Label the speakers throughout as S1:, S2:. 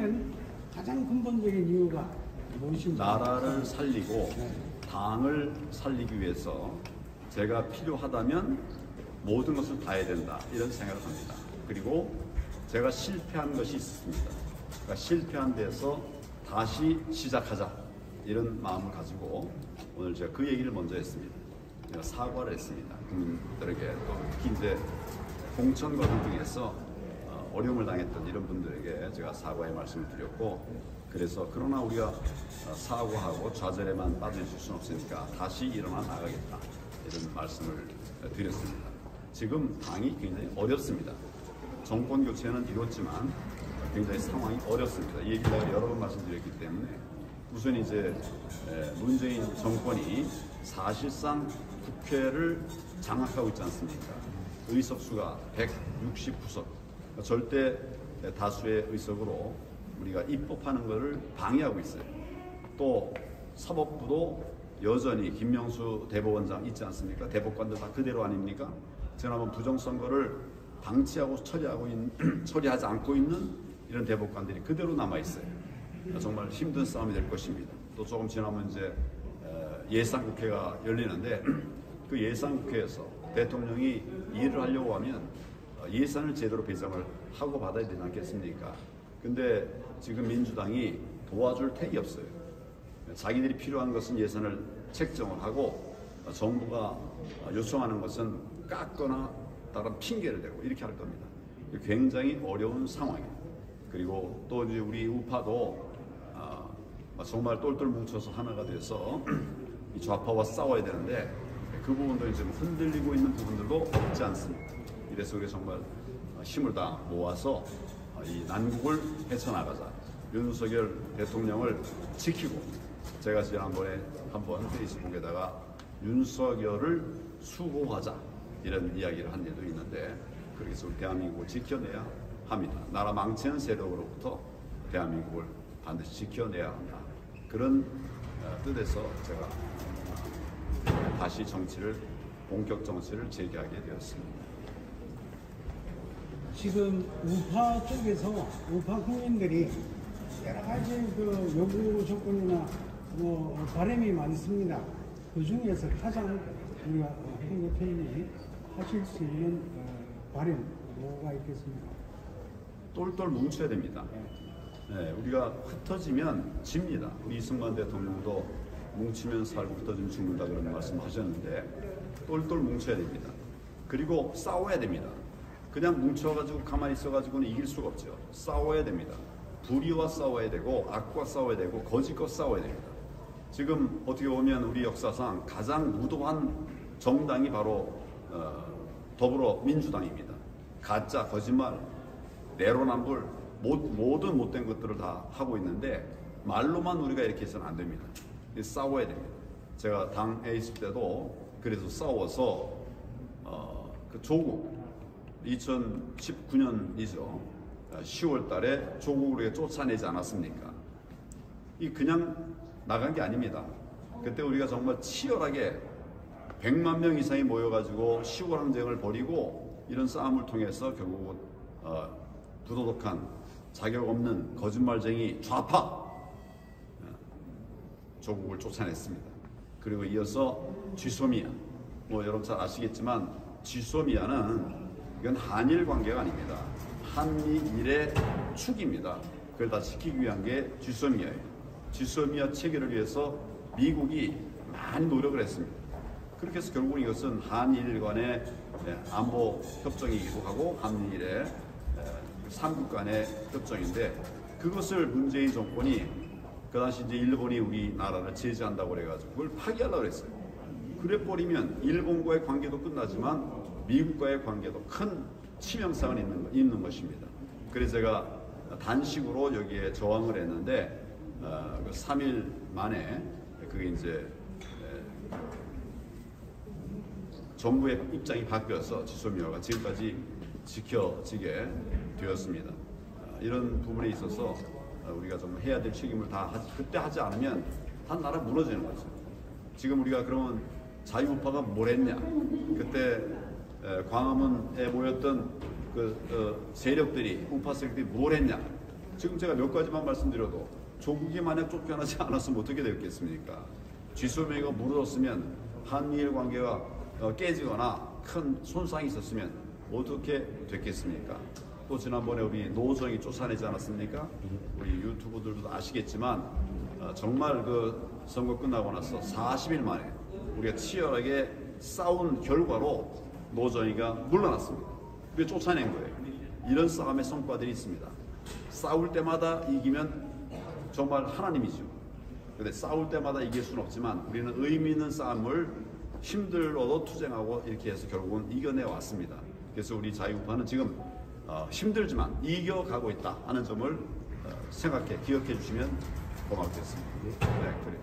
S1: 하시는 가장 근본적인 이유가 무엇입니까?
S2: 나라를 살리고 당을 살리기 위해서 제가 필요하다면 모든 것을 다 해야 된다, 이런 생각을 합니다. 그리고 제가 실패한 것이 있습니다. 그러니까 실패한 데서 다시 시작하자, 이런 마음을 가지고 오늘 제가 그 얘기를 먼저 했습니다. 제가 사과를 했습니다. 국민들에게, 또 특히 이제 공천과정 중에서 어려움을 당했던 이런 분들에게 제가 사과의 말씀을 드렸고, 그래서 그러나 우리가 사과하고 좌절에만 빠져있을 수는 없으니까 다시 일어나 나가겠다, 이런 말씀을 드렸습니다. 지금 당이 굉장히 어렵습니다. 정권 교체는 이뤘지만 굉장히 상황이 어렵습니다. 이 얘기를 내가 여러 번 말씀드렸기 때문에, 우선 이제 문재인 정권이 사실상 국회를 장악하고 있지 않습니까? 의석수가 169석, 절대 다수의 의석으로 우리가 입법하는 것을 방해하고 있어요. 또 사법부도 여전히 김명수 대법원장 있지 않습니까? 대법관들 다 그대로 아닙니까? 지난번 부정선거를 방치하고 처리하지 않고 있는 이런 대법관들이 그대로 남아있어요. 정말 힘든 싸움이 될 것입니다. 또 조금 지나면 이제 예산국회가 열리는데, 그 예산국회에서 대통령이 일을 하려고 하면 예산을 제대로 배정을 하고 받아야 되지 않겠습니까? 근데 지금 민주당이 도와줄 택이 없어요. 자기들이 필요한 것은 예산을 책정을 하고, 정부가 요청하는 것은 깎거나 다른 핑계를 대고 이렇게 할 겁니다. 굉장히 어려운 상황이에요. 그리고 또 이제 우리 우파도 정말 똘똘 뭉쳐서 하나가 돼서 이 좌파와 싸워야 되는데, 그 부분도 이제 흔들리고 있는 부분들도 없지 않습니다. 이래서 우리 정말 힘을 다 모아서 이 난국을 헤쳐나가자, 윤석열 대통령을 지키고, 제가 지난번에 한번 페이스북에다가 윤석열을 수호하자, 이런 이야기를 한 일도 있는데, 그렇게 해서 우리 대한민국을 지켜내야 합니다. 나라 망치는 세력으로부터 대한민국을 반드시 지켜내야 한다, 그런 뜻에서 제가 다시 본격 정치를 재개하게 되었습니다.
S1: 지금 우파 쪽에서 우파 국민들이 여러 가지 그 요구 조건이나 바람이 많습니다. 그 중에서 가장 우리가 현 대표님이 하실 수 있는 바람 뭐가 있겠습니까?
S2: 똘똘 뭉쳐야 됩니다. 네, 우리가 흩어지면 집니다. 우리 이승만 대통령도 뭉치면 살고 흩어지면 죽는다, 그런 말씀하셨는데, 똘똘 뭉쳐야 됩니다. 그리고 싸워야 됩니다. 그냥 뭉쳐가지고 가만히 있어가지고는 이길 수가 없죠. 싸워야 됩니다. 불의와 싸워야 되고, 악과 싸워야 되고, 거짓과 싸워야 됩니다. 지금 어떻게 보면 우리 역사상 가장 무도한 정당이 바로 더불어민주당입니다. 가짜, 거짓말, 내로남불, 모든 못된 것들을 다 하고 있는데, 말로만 우리가 이렇게 해서는 안 됩니다. 싸워야 됩니다. 제가 당에 있을 때도 그래서 싸워서 그 조국 2019년이죠. 10월 달에 조국을 쫓아내지 않았습니까? 이 그냥 나간 게 아닙니다. 그때 우리가 정말 치열하게 100만 명 이상이 모여가지고 시골 항쟁을 벌이고, 이런 싸움을 통해서 결국은 부도덕한, 자격 없는 거짓말쟁이 좌파 조국을 쫓아냈습니다. 그리고 이어서 쥐소미아, 여러분 잘 아시겠지만 쥐소미아는 이건 한일 관계가 아닙니다. 한미일의 축입니다. 그걸 다 지키기 위한 게 쥐소미아예요. 쥐소미아 체결을 위해서 미국이 많이 노력을 했습니다. 그렇게 해서 결국은 이것은 한일 간의 안보 협정이기도 하고, 한미일의 삼국 간의 협정인데, 그것을 문재인 정권이 그 당시 이제 일본이 우리나라를 제재한다고 그래가지고 그걸 파기하려고 그랬어요. 그래 버리면 일본과의 관계도 끝나지만 미국과의 관계도 큰 치명상을 입는 것입니다. 그래서 제가 단식으로 여기에 저항을 했는데, 3일 만에 그게 이제 정부의 입장이 바뀌어서 지소미아가 지금까지 지켜지게 되었습니다. 이런 부분에 있어서 우리가 좀 해야 될 책임을 그때 하지 않으면 다 나라 무너지는 거죠. 지금 우리가 그러면 자유우파가 뭘 했냐? 그때 광화문에 모였던 그 세력들이, 우파 세력들이 뭘 했냐? 지금 제가 몇 가지만 말씀드려도 조국이 만약 쫓겨나지 않았으면 어떻게 됐겠습니까? 쥐소매가 무너졌으면 한미일 관계가 깨지거나 큰 손상이 있었으면 어떻게 됐겠습니까? 또 지난번에 우리 노정이 쫓아내지 않았습니까? 우리 유튜브들도 아시겠지만 정말 그 선거 끝나고 나서 40일 만에 우리가 치열하게 싸운 결과로 노정이가 물러났습니다. 그게 쫓아낸 거예요. 이런 싸움의 성과들이 있습니다. 싸울 때마다 이기면 정말 하나님이죠. 근데 싸울 때마다 이길 수는 없지만 우리는 의미 있는 싸움을 힘들어도 투쟁하고 이렇게 해서 결국은 이겨내 왔습니다. 그래서 우리 자유우파는 지금 힘들지만 이겨가고 있다 하는 점을 생각해 기억해 주시면 고맙겠습니다. 네, 그래요.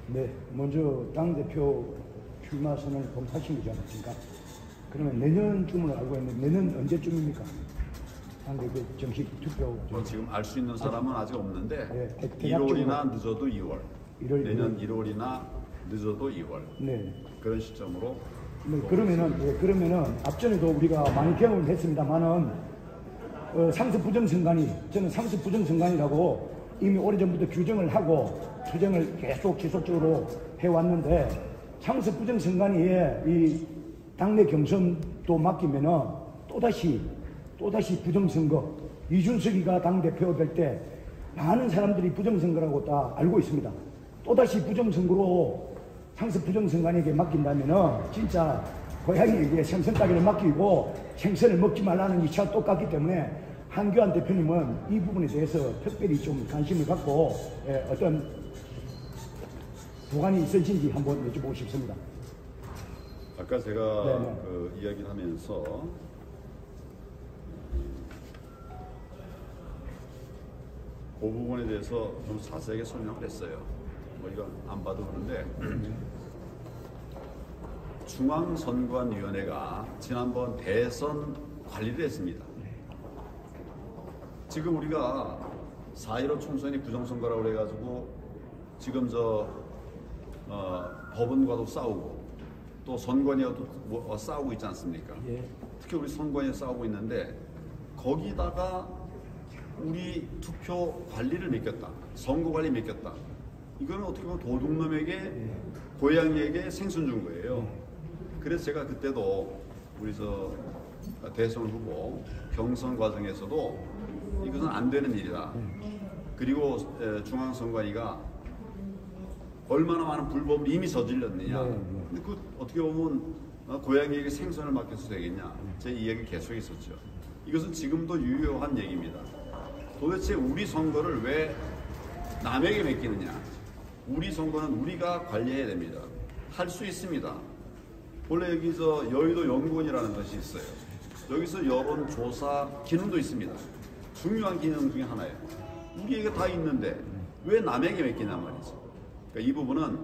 S3: 네, 먼저 당대표 출마 선언을 검토하신 거지 않습니까? 그러면 내년쯤으로 알고 있는데 내년 언제쯤입니까? 당대표 정식 투표.
S2: 지금 알 수 있는 사람은 아직 없는데
S3: 네,
S2: 1월이나 늦어도 2월.
S3: 1월,
S2: 내년 1월이나 늦어도 2월.
S3: 네.
S2: 그런 시점으로.
S3: 네, 그러면은 앞전에도 우리가 많이 경험을 했습니다만은 상습 부정선관위, 저는 상습 부정선관위라고 이미 오래전부터 규정을 하고 투쟁을 계속 지속적으로 해왔는데 상습 부정선관위에 이 당내 경선도 맡기면은 또다시 부정선거, 이준석이가 당대표 될 때 많은 사람들이 부정선거라고 다 알고 있습니다. 또다시 부정선거로 상습 부정선관위에게 맡긴다면은 진짜 고양이에게 생선 따기를 맡기고 생선을 먹지 말라는 이치와 똑같기 때문에 한교안 대표님은 이 부분에 대해서 특별히 좀 관심을 갖고 어떤 보관이 있으신지 한번 여쭤보고 싶습니다.
S2: 아까 제가
S3: 네네.
S2: 그 이야기를 하면서 그 부분에 대해서 좀 자세하게 설명을 했어요. 뭐 이건 안 봐도 그런데 중앙선관위원회가 지난번 대선 관리를 했습니다. 지금 우리가 4.15 총선이 부정선거라고 그래가지고 지금 법원과도 싸우고 또 선관위와도 싸우고 있지 않습니까?
S3: 예.
S2: 특히 우리 선관위에 싸우고 있는데 거기다가 우리 투표 관리를 맡겼다. 선거 관리 맡겼다. 이거는 어떻게 보면 도둑놈에게 고양이에게 생선 준 거예요. 그래서 제가 그때도 우리 대선 후보 경선 과정에서도 이것은 안 되는 일이다. 그리고 중앙선관위가 얼마나 많은 불법을 이미 저질렀느냐. 근데 그 어떻게 보면 고양이에게 생선을 맡겨서 되겠냐. 제 이야기 계속 있었죠. 이것은 지금도 유효한 얘기입니다. 도대체 우리 선거를 왜 남에게 맡기느냐. 우리 선거는 우리가 관리해야 됩니다. 할 수 있습니다. 원래 여기서 여의도 연구원이라는 것이 있어요. 여기서 여론조사 기능도 있습니다. 중요한 기능 중에 하나예요. 우리에게 다 있는데 왜 남에게 맡기냐 말이죠. 그러니까 이 부분은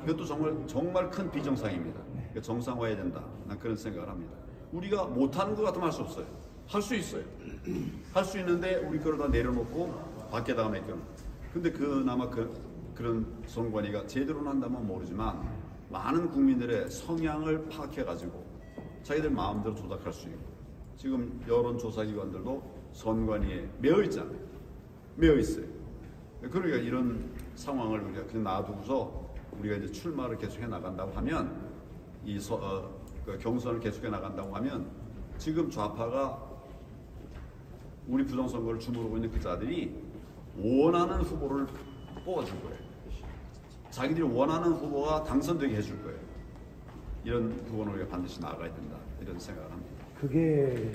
S2: 이것도 정말 큰 비정상입니다. 그러니까 정상화해야 된다. 난 그런 생각을 합니다. 우리가 못하는 것 같으면 할 수 없어요. 할 수 있어요. 할 수 있는데 우리 거를 다 내려놓고 밖에다가 맡겨놓고. 근데 그나마 그런 선관위가 제대로 한다면 모르지만 많은 국민들의 성향을 파악해가지고 자기들 마음대로 조작할 수 있고 지금 여론조사기관들도 선관위에 매여 있잖아요. 매여 있어요. 그러니까 이런 상황을 우리가 그냥 놔두고서 우리가 이제 출마를 계속해 나간다고 하면 그 경선을 계속해 나간다고 하면 지금 좌파가 우리 부정선거를 주무르고 있는 그 자들이 원하는 후보를 뽑아줄 거예요. 자기들이 원하는 후보가 당선되게 해줄 거예요. 이런 부분을 우리가 반드시 나아가야 된다. 이런 생각을 합니다.
S3: 그게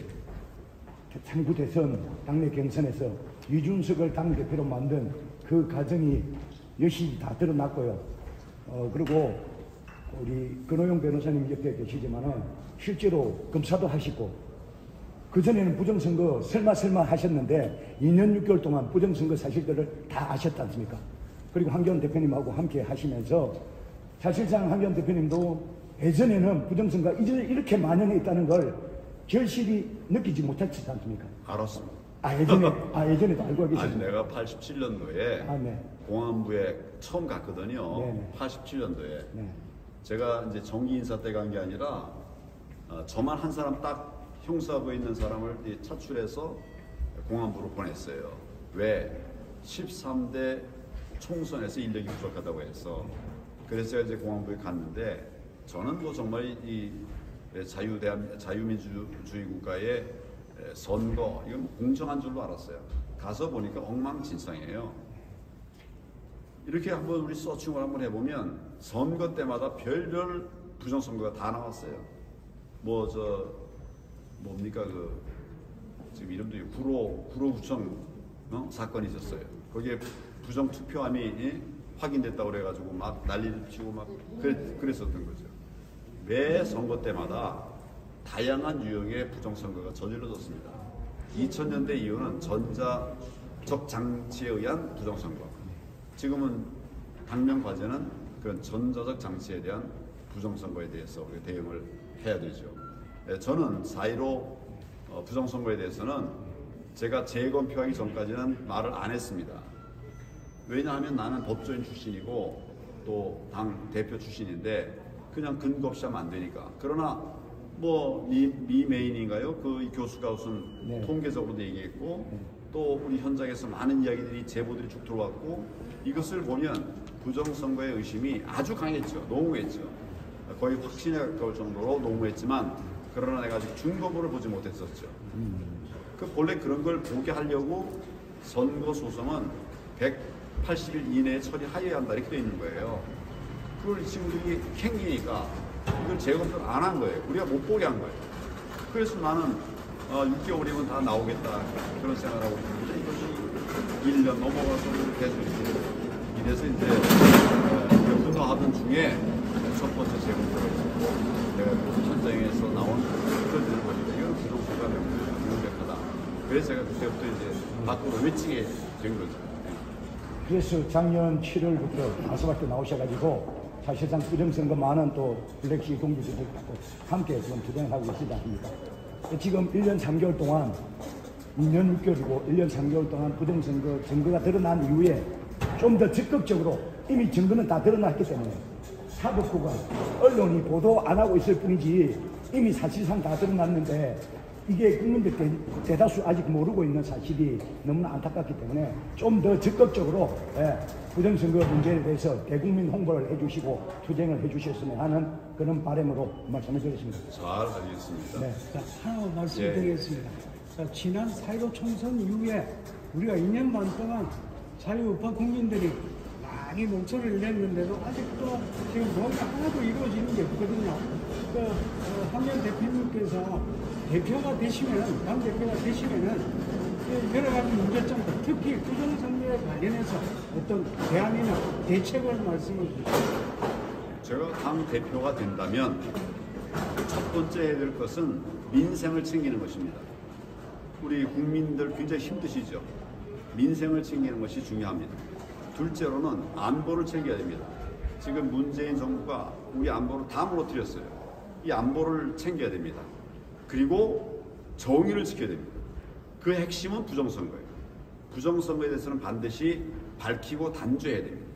S3: 당구 대선 당내 경선에서 이준석을 당대표로 만든 그 과정이 여실히 다 드러났고요. 그리고 우리 근호영 변호사님 옆에 계시지만은 실제로 검사도 하시고 그전에는 부정선거 설마 하셨는데 2년 6개월 동안 부정선거 사실들을 다 아셨지 않습니까? 그리고 한교안 대표님하고 함께 하시면서 사실상 한교안 대표님도 예전에는 부정선거가 이렇게 만연해 있다는 걸 절실히 느끼지 못했지 않습니까?
S2: 알았습니다.
S3: 예전에도 알고 계셨어요.
S2: 아니 내가 87년도에
S3: 네.
S2: 공안부에 처음 갔거든요.
S3: 네네.
S2: 87년도에
S3: 네.
S2: 제가 이제 정기 인사 때 간 게 아니라 저만 한 사람 딱 형사부에 있는 사람을 차출해서 공안부로 보냈어요. 왜 13대 총선에서 인력이 부족하다고 해서 그래서 제가 이제 공안부에 갔는데 저는 뭐 정말 이 자유민주주의 국가의 선거 이건 뭐 공정한 줄로 알았어요. 가서 보니까 엉망진창이에요. 이렇게 한번 우리 서칭을 한번 해보면 선거 때마다 별별 부정선거가 다 나왔어요. 뭐 뭡니까 그 지금 이름도 구로구청 사건이 있었어요. 거기에 부정 투표함이 확인됐다고 그래가지고 막 난리를 치고 막 그랬었던 거죠. 매 선거 때마다 다양한 유형의 부정선거가 저질러졌습니다. 2000년대 이후는 전자적 장치에 의한 부정선거. 지금은 당면 과제는 그런 전자적 장치에 대한 부정선거에 대해서 우리가 대응을 해야 되죠. 저는 4.15 부정선거에 대해서는 제가 재검표하기 전까지는 말을 안 했습니다. 왜냐하면 나는 법조인 출신이고 또 당 대표 출신인데 그냥 근거 없이 하면 안 되니까. 그러나 뭐 미메인인가요? 그 교수가 우선
S3: 네.
S2: 통계적으로도 얘기했고 또 우리 현장에서 많은 이야기들이 제보들이 쭉 들어왔고 이것을 보면 부정선거의 의심이 아주 강했죠. 농후했죠. 거의 확신에 가까울 정도로 농후했지만 그러나 내가 아직 중거부를 보지 못했었죠. 그 본래 그런 걸 보게 하려고 선거 소송은 180일 이내에 처리하여야 한다 이렇게 돼 있는 거예요. 그걸 이 친구들이 캥기니까 이걸 재검표를 안 한 거예요. 우리가 못 보게 한 거예요. 그래서 나는 6개월이면 다 나오겠다 그런 생각을 하고 있는데 이것이 1년 넘어가서 계속 이래서 이제 분노하던 중에 첫 번째 재검표를 했고 내가 현장에서 나온 그들을 보니까 이건 부정선거가 명백하다. 그래서 제가 그때부터 이제 밖으로 외치게 된 거죠.
S3: 그래서 작년 7월부터 아스팔트 나오셔가지고 사실상 부정선거 많은 또 블랙시 동료들하고 함께 지금 투쟁을 하고 계시지 않습니까? 지금 1년 3개월 동안 2년 6개월이고 1년 3개월 동안 부정선거 증거가 드러난 이후에 좀 더 적극적으로 이미 증거는 다 드러났기 때문에 사법부가 언론이 보도 안 하고 있을 뿐이지 이미 사실상 다 드러났는데 이게 국민들 대다수 아직 모르고 있는 사실이 너무나 안타깝기 때문에 좀 더 적극적으로 부정선거 문제에 대해서 대국민 홍보를 해주시고 투쟁을 해주셨으면 하는 그런 바람으로 말씀을 드렸습니다.
S2: 잘 알겠습니다.
S3: 네.
S1: 자, 하나 말씀드리겠습니다. 자, 지난 4.15 총선 이후에 우리가 2년 반 동안 자유우파 국민들이 많이 목소리를 냈는데도 아직도 지금 뭔가 하나도 이루어지는 게 없거든요. 황교안 대표님께서 대표가 되시면, 당 대표가 되시면은 여러 가지 문제점들, 특히 부정선거에 관련해서 어떤 대안이나 대책을 말씀을 주시죠.
S2: 제가 당 대표가 된다면 첫 번째 해야 될 것은 민생을 챙기는 것입니다. 우리 국민들 굉장히 힘드시죠. 민생을 챙기는 것이 중요합니다. 둘째로는 안보를 챙겨야 됩니다. 지금 문재인 정부가 우리 안보를 다 무너뜨렸어요. 이 안보를 챙겨야 됩니다. 그리고 정의를 지켜야 됩니다. 그 핵심은 부정선거예요. 부정선거에 대해서는 반드시 밝히고 단죄해야 됩니다.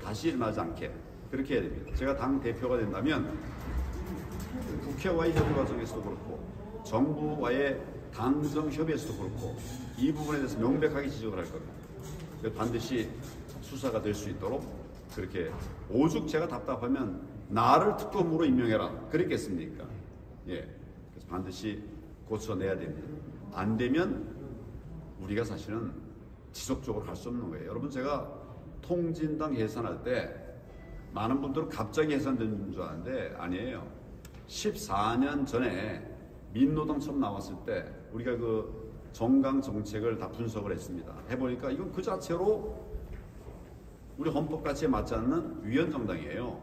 S2: 다시 일어나지 않게 그렇게 해야 됩니다. 제가 당 대표가 된다면 국회와의 협의 과정에서도 그렇고 정부와의 당정 협의에서도 그렇고 이 부분에 대해서 명백하게 지적을 할 겁니다. 반드시 수사가 될 수 있도록 그렇게 오죽 제가 답답하면 나를 특검으로 임명해라 그랬겠습니까? 예, 그래서 반드시 고쳐내야 됩니다. 안 되면 우리가 사실은 지속적으로 갈 수 없는 거예요. 여러분 제가 통진당 해산할 때 많은 분들은 갑자기 해산된 줄 아는데 아니에요. 14년 전에 민노당 처음 나왔을 때 우리가 그 정강 정책을 다 분석을 했습니다. 해보니까 이건 그 자체로 우리 헌법 가치에 맞지 않는 위헌정당이에요.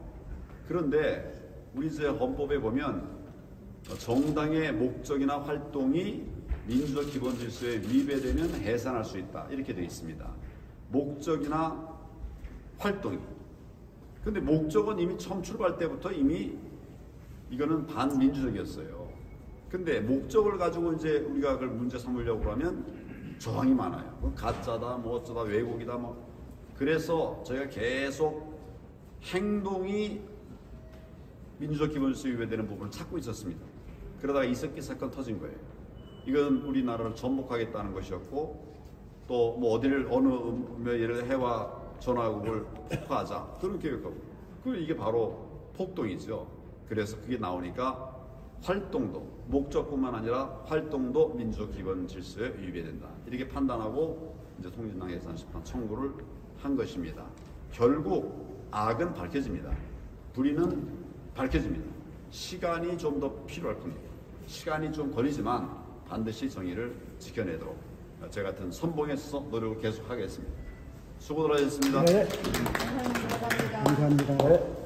S2: 그런데 우리 이제 헌법에 보면 정당의 목적이나 활동이 민주적 기본 질서에 위배되면 해산할 수 있다 이렇게 되어 있습니다. 목적이나 활동이. 근데 목적은 이미 처음 출발 때부터 이미 이거는 반민주적이었어요. 근데 목적을 가지고 이제 우리가 그걸 문제 삼으려고 하면 저항이 많아요. 뭐 가짜다, 뭐 어쩌다, 왜곡이다, 뭐. 그래서 저희가 계속 행동이 민주적 기본질서에 위배되는 부분을 찾고 있었습니다. 그러다가 이석기 사건 터진 거예요. 이건 우리나라를 전복하겠다는 것이었고 또 뭐 어디를 어느 예를 들어 해와 전화국을 폭파하자 그런 계획하고 이게 바로 폭동이죠. 그래서 그게 나오니까 활동도 목적뿐만 아니라 활동도 민주 기본 질서에 위배된다 이렇게 판단하고 이제 통진당 예산 심판 청구를 한 것입니다. 결국 악은 밝혀집니다. 불의는 밝혀집니다. 시간이 좀 더 필요할 뿐입니다. 시간이 좀 걸리지만 반드시 정의를 지켜내도록 제 같은 선봉에서 노력을 계속하겠습니다. 수고들 하셨습니다.
S3: 네.
S1: 감사합니다.
S3: 네.